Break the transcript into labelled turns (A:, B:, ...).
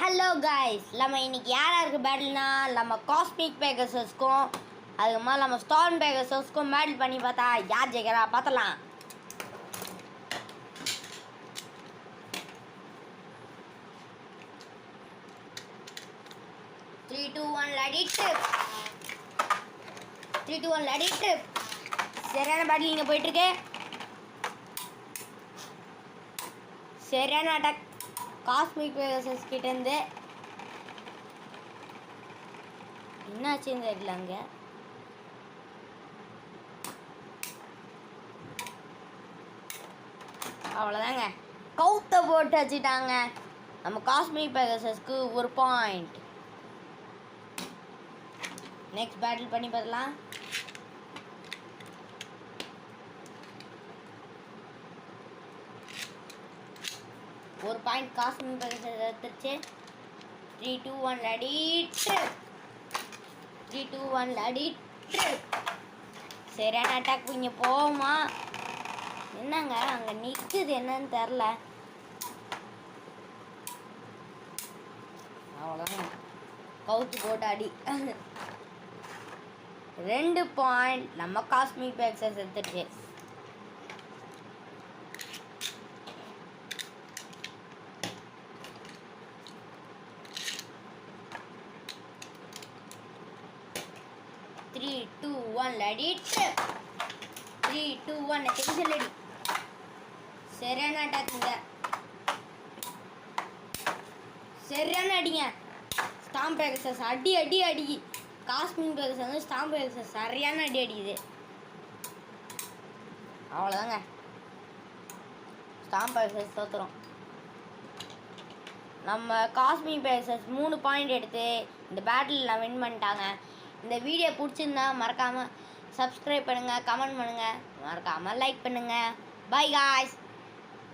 A: Hello guys, நம்ம இன்னைக்கு யாருக்கு பேட்டில்னா நம்ம காஸ்மிக் பேகசஸ்க்கும் அதுக்கு மேலே நம்ம ஸ்டார்ம் பேகசஸ்க்கும் பேட்டில் பண்ணி பார்த்தா யார் ஜெயிக்கிறா பார்த்தலாம். த்ரீ டூ ஒன் லடிட்டு சரியான பேட்டில் இங்கே போயிட்டுருக்கு. சரியான அட்டாக் காஸ்மிக் பேகசஸ் கிட்டேருந்து. என்னாச்சுன்னு தெரியல. அங்கே அவ்வளோதாங்க, கவுத்த போட்டு வச்சுட்டாங்க. நம்ம காஸ்மிக் பேகசஸ்க்கு ஒரு பாயிண்ட். நெக்ஸ்ட் பேட்டில் பண்ணி பார்க்கலாம். ஒரு பாயிண்ட் காஸ்மிக் பேகசஸ் எடுத்துருச்சு. 3-2-1 லடிட்டு சரியான அட்டாக். இங்கே போகுமா என்னங்க? அங்கே நிற்குது, என்னன்னு தெரில. அவ்வளோதான், கவுத்து போட்டு அடி. 2 பாயிண்ட் நம்ம காஸ்மிக் பேகசஸ் எடுத்துருச்சு. த்ரீ டூ ஒன் லடிட்டு 3-2-1 டென்ஷன் லடி. சரியான அட்டாக்குங்க, சரியான அடிங்க. ஸ்டாம் பேகசஸ் அடி அடி அடி. காஸ்மிக் பேகசஸ் வந்து ஸ்டாம் பேகசஸ் சரியான அடி அடிக்குது. அவ்வளோதாங்க, ஸ்டாம் பேகசஸ் தோற்றுறோம். நம்ம காஸ்மிக் பேகசஸ் 3 பாயிண்ட் எடுத்து இந்த பேட்டில் வின் பண்ணிட்டாங்க. இந்த வீடியோ பிடிச்சிருந்தா மறக்காமல் சப்ஸ்கிரைப் பண்ணுங்கள், கமெண்ட் பண்ணுங்கள், மறக்காமல் லைக் பண்ணுங்கள். By guys.